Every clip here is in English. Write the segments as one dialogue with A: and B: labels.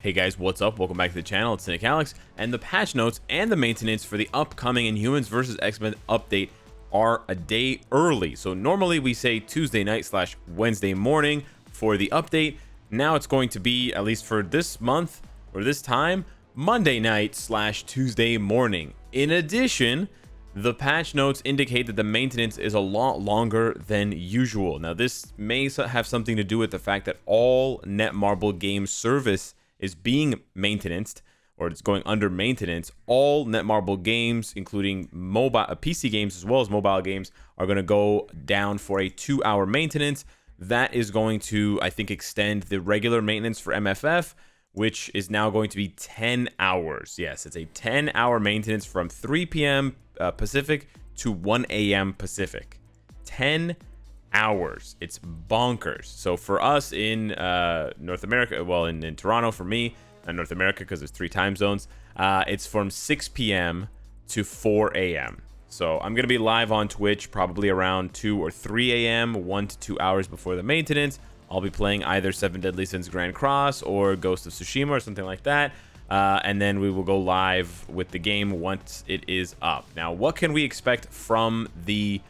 A: Hey guys, what's up? Welcome back to the channel. It's Cynicalex, and the patch notes and the maintenance for the upcoming Inhumans vs. X-Men update are a day early. So normally we say Tuesday night / Wednesday morning for the update. Now it's going to be, at least for this month or this time, Monday night / Tuesday morning. In addition, the patch notes indicate that the maintenance is a lot longer than usual. Now this may have something to do with the fact that all Netmarble game service is being maintained, or it's going under maintenance. All Netmarble games, including mobile PC games as well as mobile games, are going to go down for a 2-hour maintenance. That is going to, I think, extend the regular maintenance for MFF, which is now going to be 10 hours. Yes, it's a 10-hour maintenance from 3 p.m. Pacific to 1 a.m. Pacific. 10 hours. It's bonkers. So for us in North America, well, in Toronto, for me, not North America because there's 3 time zones, it's from 6 p.m. to 4 a.m. So I'm going to be live on Twitch probably around 2 or 3 a.m., 1 to 2 hours before the maintenance. I'll be playing either 7 Deadly Sins Grand Cross or Ghost of Tsushima or something like that. And then we will go live with the game once it is up. Now, what can we expect from the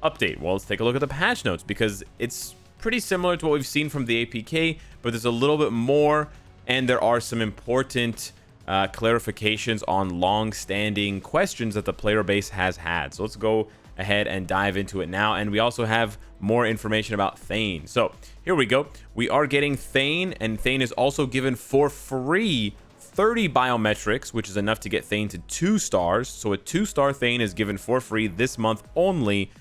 A: update? Well, let's take a look at the patch notes, because it's pretty similar to what we've seen from the APK, but there's a little bit more, and there are some important clarifications on long-standing questions that the player base has had. So let's go ahead and dive into it now. And we also have more information about Thane. So here we go. We are getting Thane, and Thane is also given for free 30 biometrics, which is enough to get Thane to 2 stars. So a 2-star Thane is given for free this month only,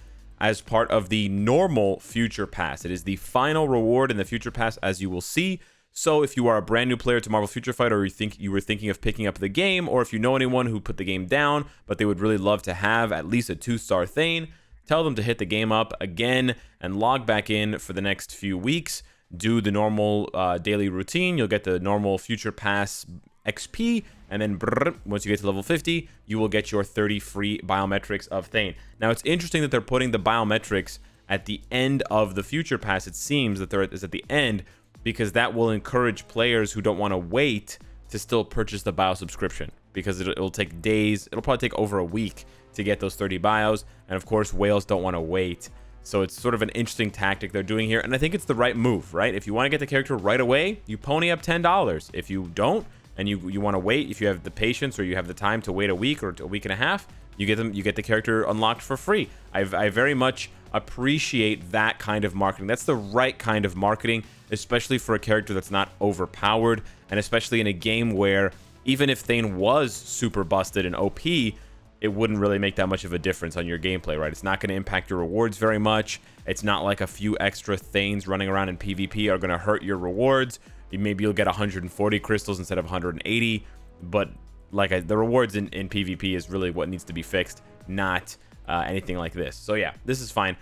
A: as part of the normal future pass. It is the final reward in the future pass, as you will see. So if you are a brand new player to Marvel Future Fight, or you were thinking of picking up the game, or if you know anyone who put the game down but they would really love to have at least a 2-star Thane, tell them to hit the game up again and log back in for the next few weeks. Do the normal daily routine. You'll get the normal future pass XP, and then once you get to level 50, you will get your 30 free biometrics of Thane. Now, it's interesting that they're putting the biometrics at the end of the future pass. It seems that it's at the end, because that will encourage players who don't want to wait to still purchase the bio subscription, because it'll take days. It'll probably take over a week to get those 30 bios, and of course whales don't want to wait. So it's sort of an interesting tactic they're doing here, and I think it's the right move, right? If you want to get the character right away, you pony up $10. If you don't, and you want to wait, if you have the patience or you have the time to wait a week or a week and a half, you get the character unlocked for free. I very much appreciate that kind of marketing. That's the right kind of marketing, especially for a character that's not overpowered, and especially in a game where even if Thane was super busted and OP, it wouldn't really make that much of a difference on your gameplay, right? It's not going to impact your rewards very much. It's not like a few extra Thanes running around in PvP are going to hurt your rewards. Maybe you'll get 140 crystals instead of 180, but the rewards in PvP is really what needs to be fixed, not anything like this. So yeah, this is fine.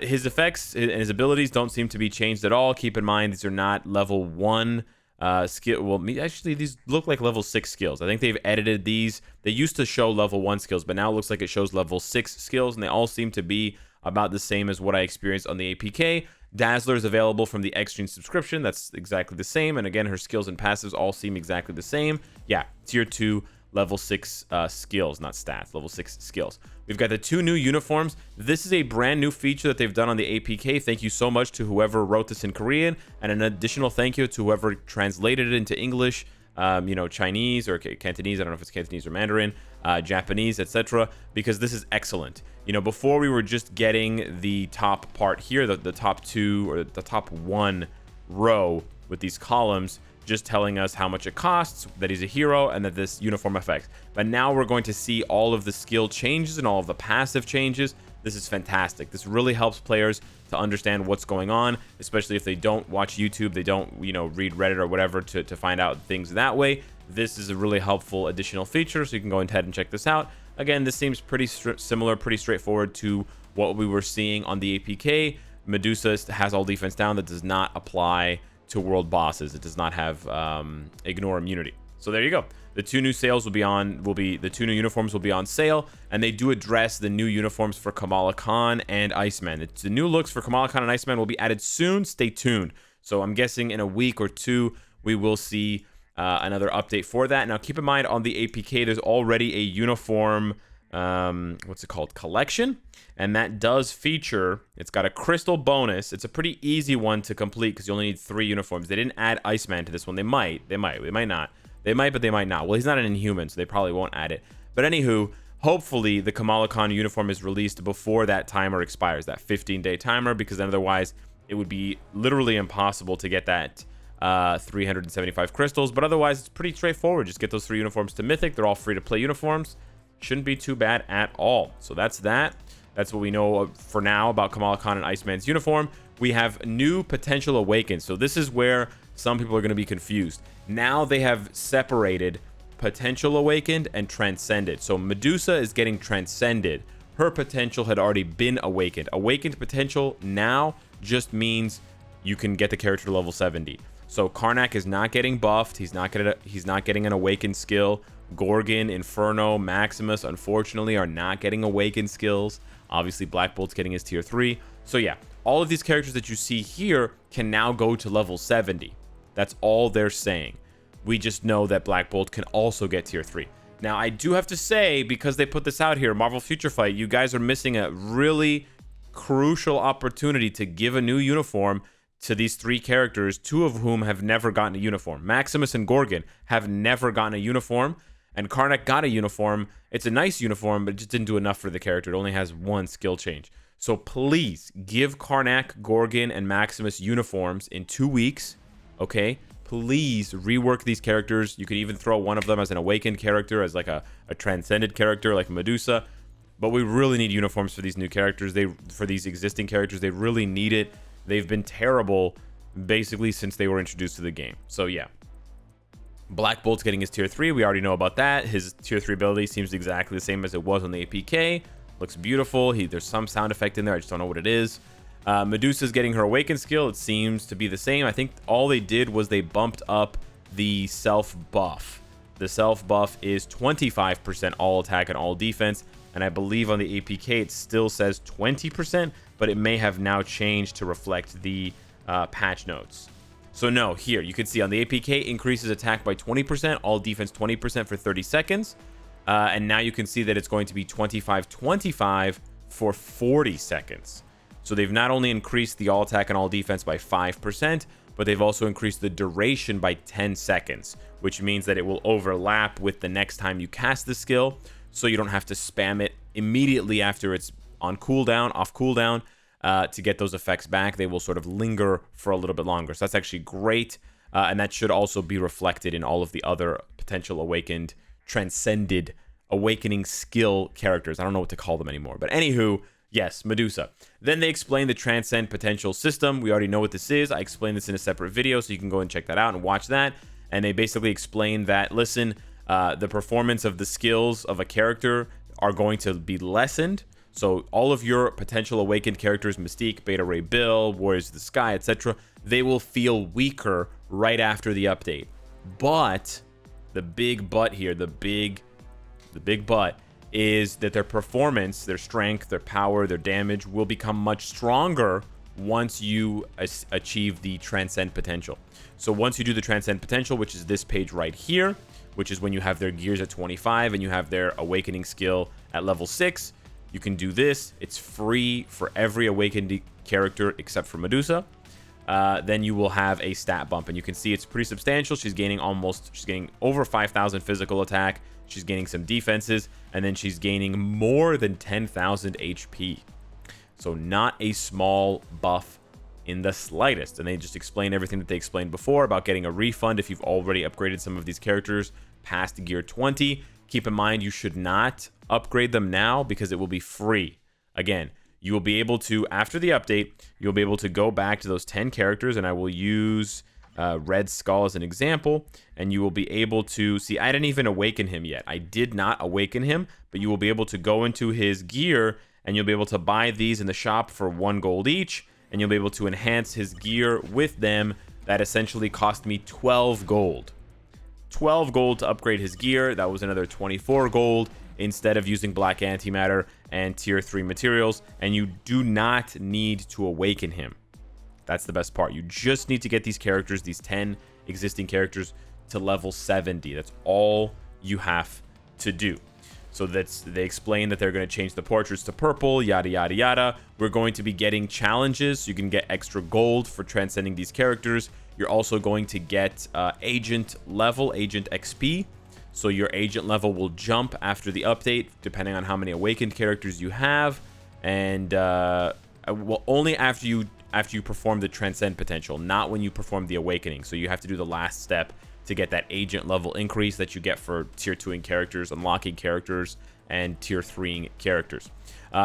A: His effects and his abilities don't seem to be changed at all. Keep in mind, these are not level 1 skill. Well, actually, these look like level 6 skills. I think they've edited these. They used to show level 1 skills, but now it looks like it shows level 6 skills, and they all seem to be about the same as what I experienced on the APK. Dazzler is available from the Extreme subscription. That's exactly the same. And again, her skills and passives all seem exactly the same. Yeah, tier 2, level 6 skills, not stats, level 6 skills. We've got the 2 new uniforms. This is a brand new feature that they've done on the APK. Thank you so much to whoever wrote this in Korean, and an additional thank you to whoever translated it into English, Chinese or Cantonese. I don't know if it's Cantonese or Mandarin, Japanese, etc., because this is excellent. Before we were just getting the top part here, the top 2 or the top 1 row with these columns, just telling us how much it costs, that he's a hero, and that this uniform affects. But now we're going to see all of the skill changes and all of the passive changes. This is fantastic. This really helps players to understand what's going on, especially if they don't watch YouTube, they don't, read Reddit or whatever to find out things that way. This is a really helpful additional feature, so you can go ahead and check this out. Again, this seems pretty similar, pretty straightforward to what we were seeing on the APK. Medusa has all defense down. That does not apply to world bosses. It does not have ignore immunity. So there you go. The 2 new sales the 2 new uniforms will be on sale, and they do address the new uniforms for Kamala Khan and Iceman. The new looks for Kamala Khan and Iceman will be added soon. Stay tuned. So I'm guessing in a week or 2 we will see another update for that. Now, keep in mind, on the APK, there's already a uniform, what's it called, collection, and that does feature, it's got a crystal bonus. It's a pretty easy one to complete because you only need 3 uniforms. They didn't add Iceman to this one. They might not. They might, but they might not. Well, he's not an Inhuman, so they probably won't add it. But anywho, hopefully the Kamala Khan uniform is released before that timer expires, that 15-day timer, because otherwise it would be literally impossible to get that 375 crystals. But otherwise, it's pretty straightforward. Just get those 3 uniforms to Mythic. They're all free-to-play uniforms. Shouldn't be too bad at all. So that's that. That's what we know for now about Kamala Khan and Iceman's uniform. We have new potential awakens. So this is where some people are going to be confused. Now they have separated potential awakened and transcended. So Medusa is getting transcended. Her potential had already been awakened. Awakened potential now just means you can get the character to level 70. So Karnak is not getting buffed. He's not getting an awakened skill. Gorgon, Inferno, Maximus, unfortunately, are not getting awakened skills. Obviously, Black Bolt's getting his tier 3. So yeah, all of these characters that you see here can now go to level 70. That's all they're saying. We just know that Black Bolt can also get tier 3. Now, I do have to say, because they put this out here, Marvel Future Fight, you guys are missing a really crucial opportunity to give a new uniform to these 3 characters, 2 of whom have never gotten a uniform. Maximus and Gorgon have never gotten a uniform, and Karnak got a uniform. It's a nice uniform, but it just didn't do enough for the character. It only has 1 skill change. So please give Karnak, Gorgon, and Maximus uniforms in 2 weeks, okay? Please rework these characters. You could even throw one of them as an awakened character, as like a transcended character like Medusa. But we really need uniforms for these new characters. For these existing characters, they really need it. They've been terrible basically since they were introduced to the game. So yeah. Black Bolt's getting his tier 3. We already know about that. His tier 3 ability seems exactly the same as it was on the APK. Looks beautiful. There's some sound effect in there. I just don't know what it is. Medusa's getting her awakened skill. It seems to be the same. I think all they did was they bumped up the self buff. The self buff is 25% all attack and all defense. And I believe on the APK it still says 20%, but it may have now changed to reflect the patch notes. So no, here you can see on the APK increases attack by 20%, all defense 20% for 30 seconds. And now you can see that it's going to be 25-25 for 40 seconds. So they've not only increased the all attack and all defense by 5%, but they've also increased the duration by 10 seconds, which means that it will overlap with the next time you cast the skill, so you don't have to spam it immediately after it's on cooldown, off cooldown, to get those effects back. They will sort of linger for a little bit longer. So that's actually great, and that should also be reflected in all of the other potential awakened, transcended, awakening skill characters. I don't know what to call them anymore, but anywho, yes, Medusa. Then they explain the Transcend potential system. We already know what this is. I explained this in a separate video, so you can go and check that out and watch that. And they basically explain that, listen, the performance of the skills of a character are going to be lessened. So all of your potential awakened characters, Mystique, Beta Ray Bill, Warriors of the Sky, etc., they will feel weaker right after the update. But the big but here, the big but is that their performance, their strength, their power, their damage will become much stronger once you achieve the Transcend potential. So once you do the Transcend potential, which is this page right here, which is when you have their gears at 25 and you have their awakening skill at level 6, you can do this. It's free for every awakened character except for Medusa. Then you will have a stat bump, and you can see it's pretty substantial. She's getting over 5,000 physical attack. She's gaining some defenses, and then she's gaining more than 10,000 HP. So not a small buff in the slightest. And they just explain everything that they explained before about getting a refund if you've already upgraded some of these characters past gear 20. Keep in mind, you should not upgrade them now because it will be free. Again, you will be able to, after the update, you'll be able to go back to those 10 characters, and I will use Red Skull as an example, and you will be able to see, I didn't even awaken him yet. I did not awaken him, but you will be able to go into his gear, and you'll be able to buy these in the shop for 1 gold each, and you'll be able to enhance his gear with them. That essentially cost me 12 gold. 12 gold to upgrade his gear. That was another 24 gold instead of using black antimatter and tier 3 materials, and you do not need to awaken him. That's the best part. You just need to get these characters, these 10 existing characters, to level 70. That's all you have to do. So they explain that they're going to change the portraits to purple, yada, yada, yada. We're going to be getting challenges, so you can get extra gold for transcending these characters. You're also going to get agent level, agent XP. So your agent level will jump after the update, depending on how many awakened characters you have. And well, only after you perform the transcend potential, not when you perform the awakening. So you have to do the last step to get that agent level increase that you get for tier 2ing characters, unlocking characters, and tier 3ing characters.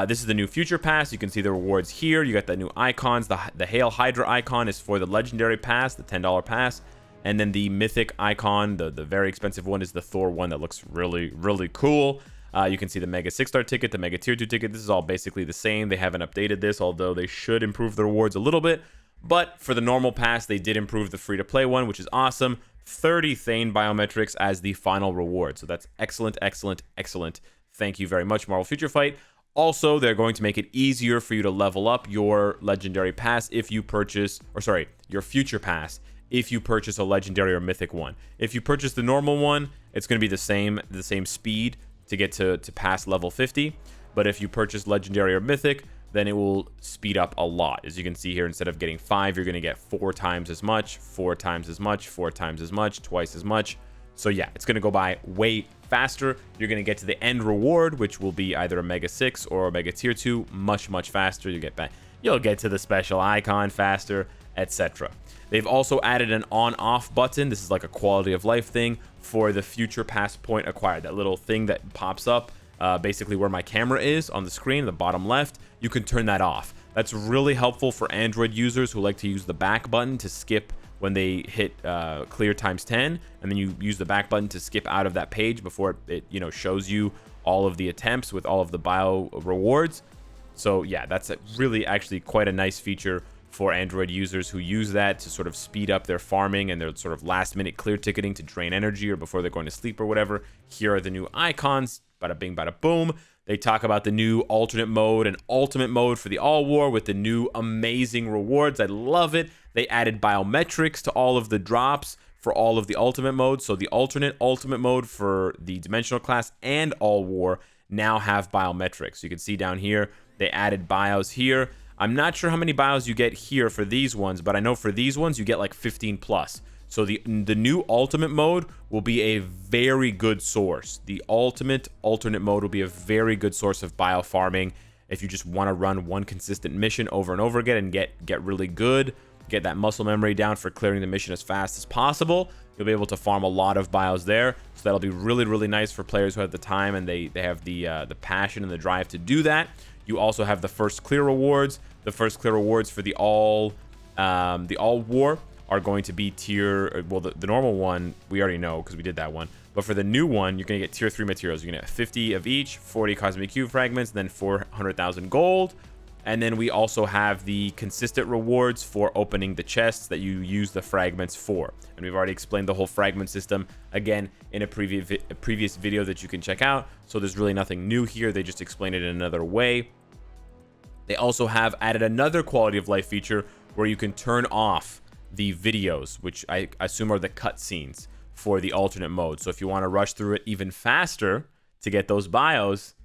A: This is the new future pass. You can see the rewards here. You got the new icons. The Hail Hydra icon is for the legendary pass, the $10 pass. And then the mythic icon, the very expensive one, is the Thor one that looks really, really cool. You can see the Mega 6-star ticket, the Mega Tier 2 ticket. This is all basically the same. They haven't updated this, although they should improve the rewards a little bit. But for the normal pass, they did improve the free-to-play one, which is awesome. 30 Thane biometrics as the final reward. So that's excellent, excellent, excellent. Thank you very much, Marvel Future Fight. Also, they're going to make it easier for you to level up your legendary pass if you purchase, or sorry, your future pass if you purchase a legendary or mythic one. If you purchase the normal one, it's going to be the same speed to get to pass level 50. But if you purchase legendary or mythic, then it will speed up a lot. As you can see here, instead of getting 5, you're going to get 4 times as much, 4 times as much, 4 times as much, twice as much. So yeah, it's going to go by way faster. You're going to get to the end reward, which will be either a Mega 6 or a Mega Tier 2, much, much faster. You'll get to the special icon faster, etc. They've also added an on-off button. This is like a quality of life thing for the future pass point acquired. That little thing that pops up, basically where my camera is on the screen, the bottom left, you can turn that off. That's really helpful for Android users who like to use the back button to skip when they hit clear times 10, and then you use the back button to skip out of that page before it shows you all of the attempts with all of the bio rewards. So yeah, that's really actually quite a nice feature for Android users who use that to sort of speed up their farming and their sort of last minute clear ticketing to drain energy or before they're going to sleep or whatever. Here are the new icons. Bada bing, bada boom. They talk about the new alternate mode and ultimate mode for the All War with the new amazing rewards. I love it. They added biometrics to all of the drops for all of the ultimate modes. So the alternate ultimate mode for the Dimensional class and All War now have biometrics. You can see down here, they added bios here. I'm not sure how many bios you get here for these ones, but I know for these ones, you get like 15 plus. So the new ultimate mode will be a very good source. The ultimate alternate mode will be a very good source of bio farming if you just want to run one consistent mission over and over again and get really good, get that muscle memory down for clearing the mission as fast as possible. You'll be able to farm a lot of bios there. So that'll be really, really nice for players who have the time and they have the passion and the drive to do that. You also have the first clear rewards. The first clear rewards for the All War are going to be tier, well, the normal one, we already know because we did that one. But for the new one, you're going to get tier 3 materials. You're going to get 50 of each, 40 cosmic cube fragments, then 400,000 gold. And then we also have the consistent rewards for opening the chests that you use the fragments for. And we've already explained the whole fragment system, again, in a previous video that you can check out. So there's really nothing new here. They just explained it in another way. They also have added another quality of life feature where you can turn off the videos, which I assume are the cutscenes for the alternate mode. So if you want to rush through it even faster to get those bios,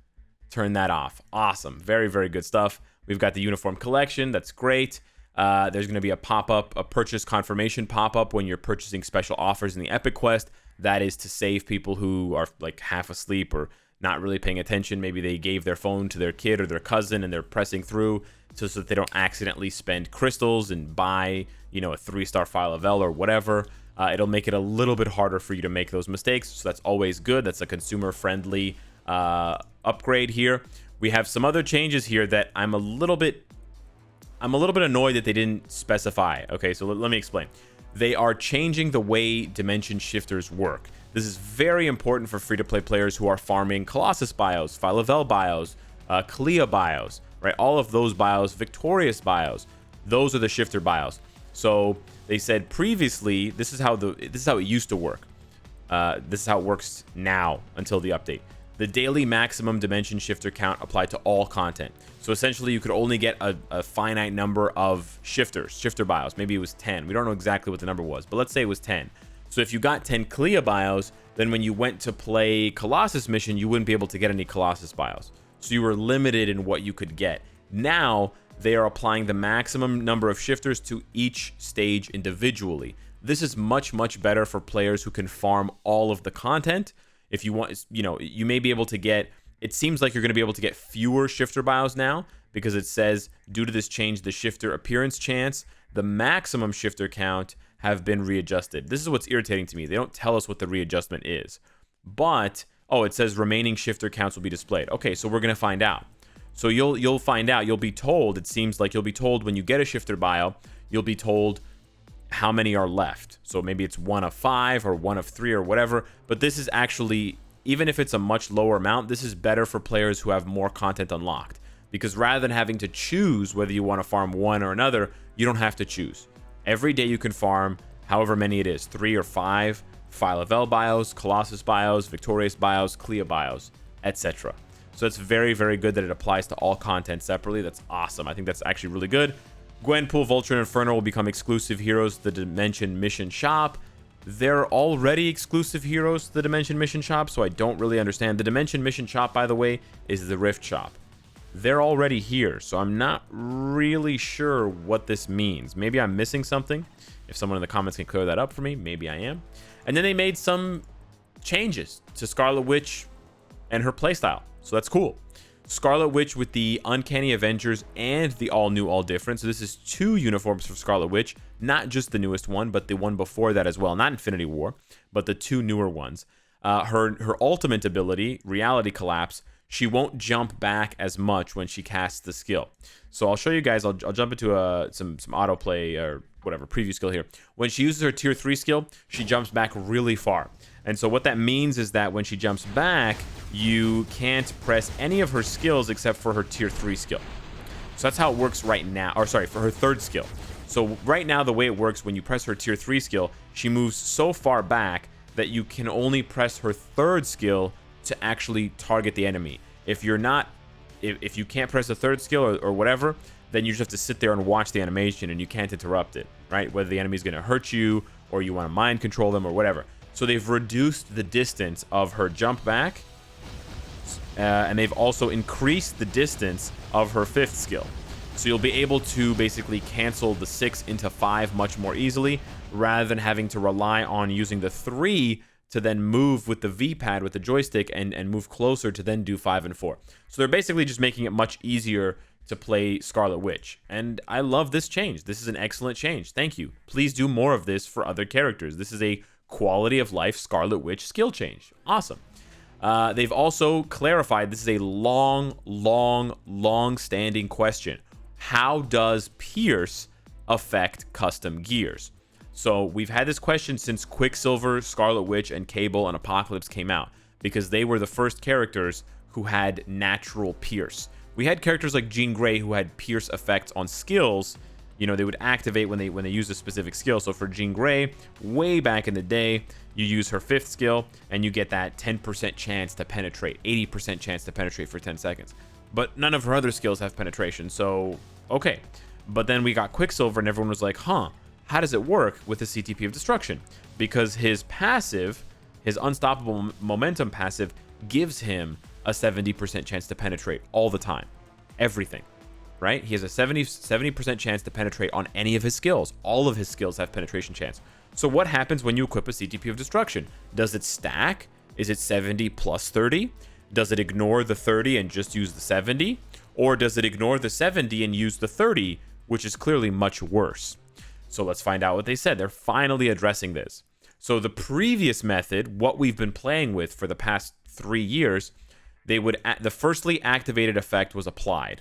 A: turn that off. Awesome. Very, very good stuff. We've got the uniform collection. That's great. There's going to be a pop-up, a purchase confirmation pop-up when you're purchasing special offers in the Epic Quest. That is to save people who are like half asleep or not really paying attention. Maybe they gave their phone to their kid or their cousin and they're pressing through so that they don't accidentally spend crystals and buy, a 3-star file of L or whatever. It'll make it a little bit harder for you to make those mistakes. So that's always good. That's a consumer-friendly upgrade here. We have some other changes here that I'm a little bit annoyed that they didn't specify. Okay, so let me explain. They are changing the way dimension shifters work. This is very important for free-to-play players who are farming Colossus bios, File of L bios, Clea bios, right? All of those bios, Victorious bios, those are the shifter bios. So they said previously, this is how it used to work. This is how it works now until the update. The daily maximum dimension shifter count applied to all content. So essentially, you could only get a finite number of shifter bios. Maybe it was 10. We don't know exactly what the number was, but let's say it was 10. So if you got 10 Clea bios, then when you went to play Colossus mission, you wouldn't be able to get any Colossus bios. So you were limited in what you could get. Now they are applying the maximum number of shifters to each stage individually. This is much, much better for players who can farm all of the content. If you want, you know, you may be able to get, it seems like you're going to be able to get fewer shifter bios now, because it says, due to this change, the shifter appearance chance, the maximum shifter count have been readjusted. This is what's irritating to me. They don't tell us what the readjustment is. But, oh, it says remaining shifter counts will be displayed. Okay, so we're going to find out. So you'll find out. You'll be told, it seems like you'll be told when you get a shifter bio, you'll be told how many are left. So maybe it's 1 of 5 or 1 of 3 or whatever. But this is actually, even if it's a much lower amount, this is better for players who have more content unlocked. Because rather than having to choose whether you want to farm one or another, you don't have to choose. Every day you can farm however many it is, 3 or 5 Phyla-Vel bios, Colossus bios, Victorious bios, Clea bios, etc. So it's very, very good that it applies to all content separately. That's awesome. I think that's actually really good. Gwenpool, Vulture, and Inferno will become exclusive heroes to the Dimension Mission Shop. They're already exclusive heroes to the Dimension Mission Shop, so I don't really understand. The Dimension Mission Shop, by the way, is the Rift Shop. They're already here, so I'm not really sure what this means. Maybe I'm missing something. If someone in the comments can clear that up for me, maybe I am. And then they made some changes to Scarlet Witch and her playstyle, so that's cool. Scarlet Witch with the Uncanny Avengers and the all-new, all-different. So this is 2 uniforms for Scarlet Witch, not just the newest one, but the one before that as well. Not Infinity War, but the 2 newer ones. Her ultimate ability, Reality Collapse, she won't jump back as much when she casts the skill. So I'll show you guys. I'll jump into some autoplay or whatever preview skill here. When she uses her tier 3 skill, she jumps back really far. And so what that means is that when she jumps back, you can't press any of her skills except for her tier 3 skill. So that's how it works right now. Or sorry, for her 3rd skill. So right now, the way it works, when you press her tier 3 skill, she moves so far back that you can only press her 3rd skill to actually target the enemy. If you're not, if you can't press the 3rd skill or whatever, then you just have to sit there and watch the animation and you can't interrupt it, right? Whether the enemy's going to hurt you or you want to mind control them or whatever. So they've reduced the distance of her jump back, and they've also increased the distance of her 5th skill. So you'll be able to basically cancel the 6 into 5 much more easily, rather than having to rely on using the 3 to then move with the V-pad with the joystick and move closer to then do 5 and 4. So they're basically just making it much easier to play Scarlet Witch. And I love this change. This is an excellent change. Thank you. Please do more of this for other characters. This is a quality of life Scarlet Witch skill change. Awesome. They've also clarified, this is a long-standing question. How does Pierce affect custom gears? So we've had this question since Quicksilver, Scarlet Witch, and Cable and Apocalypse came out, because they were the first characters who had natural Pierce. We had characters like Jean Grey who had Pierce effects on skills. You know, they would activate when they use a specific skill. So for Jean Grey, way back in the day, you use her 5th skill and you get that 10% chance to penetrate, 80% chance to penetrate for 10 seconds. But none of her other skills have penetration, so okay. But then we got Quicksilver and everyone was like, huh, how does it work with the CTP of Destruction? Because his passive, his Unstoppable Momentum passive, gives him a 70% chance to penetrate all the time. Everything. Right? He has a 70% chance to penetrate on any of his skills. All of his skills have penetration chance. So what happens when you equip a CTP of Destruction? Does it stack? Is it 70 plus 30? Does it ignore the 30 and just use the 70? Or does it ignore the 70 and use the 30, which is clearly much worse? So let's find out what they said. They're finally addressing this. So the previous method, what we've been playing with for the past 3 years, the firstly activated effect was applied.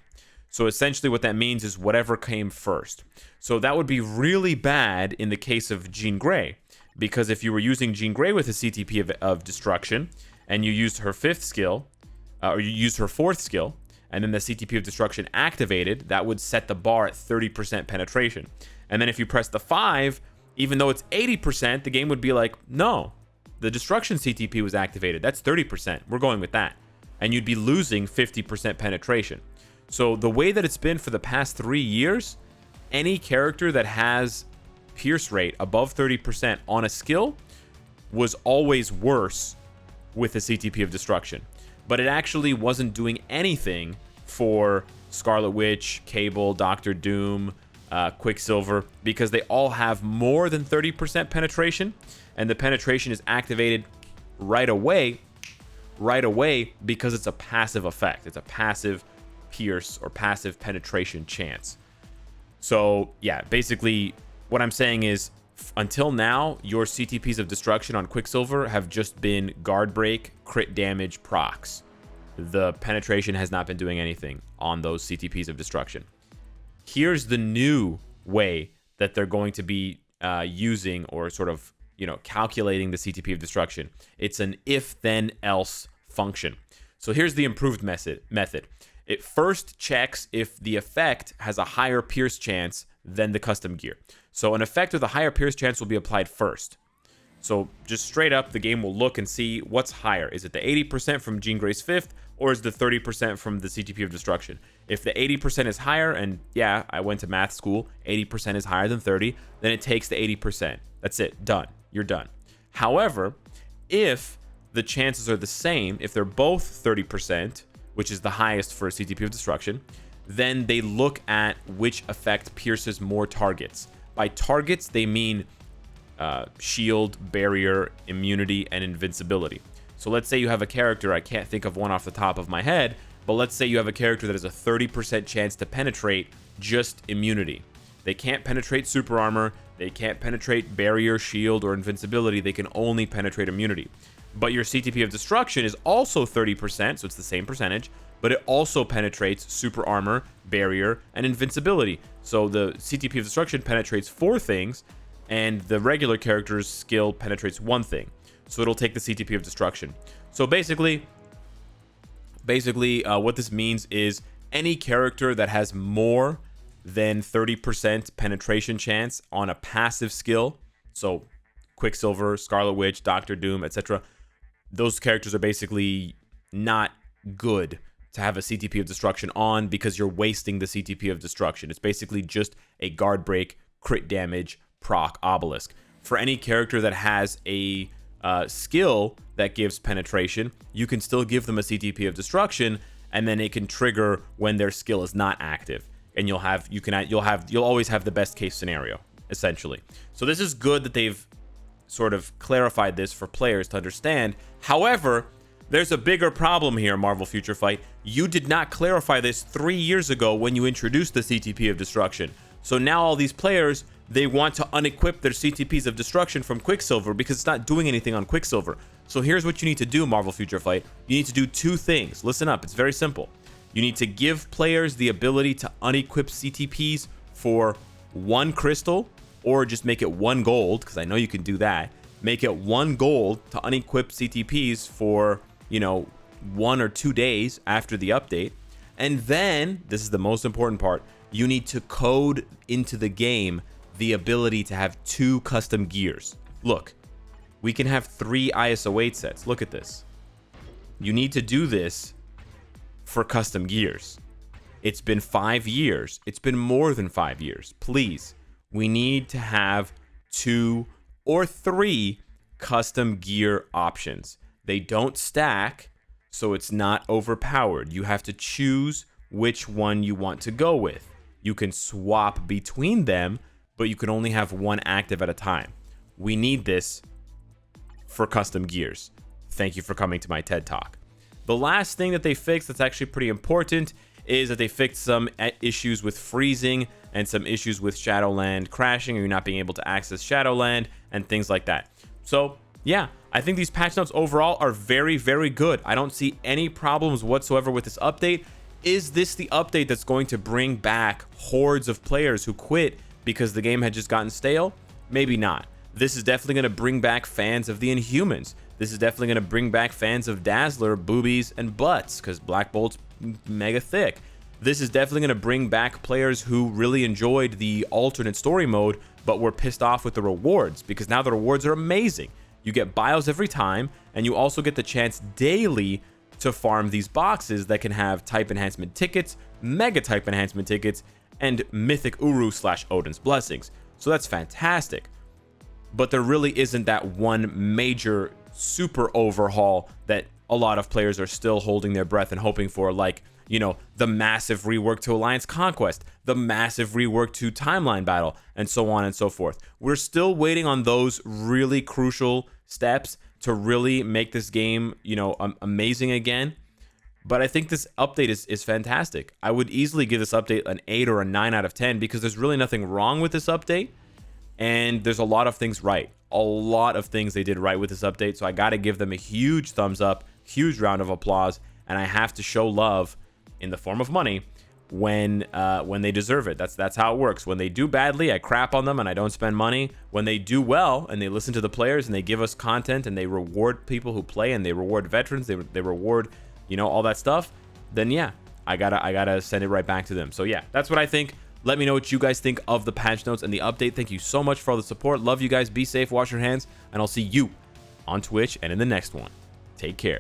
A: So essentially what that means is whatever came first. So that would be really bad in the case of Jean Grey, because if you were using Jean Grey with a CTP of Destruction, and you used her 5th skill, or you used her 4th skill, and then the CTP of Destruction activated, that would set the bar at 30% penetration. And then if you press the 5, even though it's 80%, the game would be like, no, the Destruction CTP was activated. That's 30%. We're going with that. And you'd be losing 50% penetration. So the way that it's been for the past 3 years, any character that has Pierce rate above 30% on a skill was always worse with the CTP of destruction, but it actually wasn't doing anything for Scarlet Witch, Cable, Doctor Doom, Quicksilver, because they all have more than 30% penetration, and the penetration is activated right away because it's a passive effect. It's a passive pierce or passive penetration chance. So yeah, basically what I'm saying is until now, your CTPs of destruction on Quicksilver have just been guard break, crit damage, procs. The penetration has not been doing anything on those CTPs of destruction. Here's the new way that they're going to be using, or sort of, calculating the CTP of destruction. It's an if then else function. So here's the improved method. It first checks if the effect has a higher pierce chance than the custom gear. So an effect with a higher pierce chance will be applied first. So just straight up, the game will look and see what's higher. Is it the 80% from Jean Grey's 5th, or is the 30% from the CTP of destruction? If the 80% is higher, and yeah, I went to math school, 80% is higher than 30, then it takes the 80%. That's it, done. You're done. However, if the chances are the same, if they're both 30%, which is the highest for a CTP of destruction, then they look at which effect pierces more targets. By targets, they mean shield, barrier, immunity, and invincibility. So let's say you have a character, I can't think of one off the top of my head, but let's say you have a character that has a 30% chance to penetrate just immunity. They can't penetrate super armor, they can't penetrate barrier, shield, or invincibility, they can only penetrate immunity. But your CTP of destruction is also 30%, so it's the same percentage, but it also penetrates super armor, barrier, and invincibility. So the CTP of destruction penetrates 4 things, and the regular character's skill penetrates 1 thing. So it'll take the CTP of destruction. So basically, what this means is any character that has more than 30% penetration chance on a passive skill, so Quicksilver, Scarlet Witch, Doctor Doom, etc., those characters are basically not good to have a CTP of destruction on, because you're wasting the CTP of destruction. It's basically just a guard break, crit damage, proc obelisk. For any character that has a skill that gives penetration, you can still give them a CTP of destruction, and then it can trigger when their skill is not active, and you'll always have the best case scenario, essentially. So this is good that they've sort of clarified this for players to understand. However, there's a bigger problem here, Marvel Future Fight. You did not clarify this 3 years ago when you introduced the CTP of destruction. So now all these players, they want to unequip their CTPs of destruction from Quicksilver because it's not doing anything on Quicksilver. So here's what you need to do, Marvel Future Fight. You need to do 2 things. Listen up, it's very simple. You need to give players the ability to unequip CTPs for 1 crystal, or just make it 1 gold, because I know you can do that. Make it 1 gold to unequip CTPs for, 1 or 2 days after the update. And then, this is the most important part, you need to code into the game the ability to have 2 custom gears. Look, we can have 3 ISO 8 sets. Look at this. You need to do this for custom gears. It's been 5 years. It's been more than 5 years. Please, we need to have 2 or 3 custom gear options. They don't stack, so it's not overpowered. You have to choose which one you want to go with. You can swap between them, but you can only have 1 active at a time. We need this for custom gears. Thank you for coming to my TED Talk. The last thing that they fixed that's actually pretty important is that they fixed some issues with freezing and some issues with Shadowland crashing, or you not being able to access Shadowland and things like that. So yeah, I think these patch notes overall are very, very good. I don't see any problems whatsoever with this update. Is this the update that's going to bring back hordes of players who quit because the game had just gotten stale? Maybe not. This is definitely going to bring back fans of the Inhumans. This is definitely going to bring back fans of Dazzler, boobies, and butts, because Black Bolt's mega thick. This is definitely going to bring back players who really enjoyed the alternate story mode, but were pissed off with the rewards, because now the rewards are amazing. You get bios every time, and you also get the chance daily to farm these boxes that can have type enhancement tickets, mega type enhancement tickets, and mythic Uru / Odin's blessings. So that's fantastic. but there really isn't that one major super overhaul that a lot of players are still holding their breath and hoping for, like, you know, the massive rework to Alliance Conquest, the massive rework to Timeline Battle, and so on and so forth. We're still waiting on those really crucial steps to really make this game, you know, amazing again. But I think this update is fantastic. I would easily give this update an 8 or a 9 out of 10 because there's really nothing wrong with this update. And there's a lot of things right. A lot of things they did right with this update. So I got to give them a huge thumbs up, huge round of applause. And I have to show love in the form of money when they deserve it. That's how it works. When they do badly, I crap on them and I don't spend money. When they do well and they listen to the players and they give us content and they reward people who play and they reward veterans, they reward, you know, all that stuff, then yeah, I gotta send it right back to them. So yeah, that's what I think. Let me know what you guys think of the patch notes and the update. Thank you so much for all the support. Love you guys. Be safe, wash your hands, and I'll see you on Twitch and in the next one. Take care.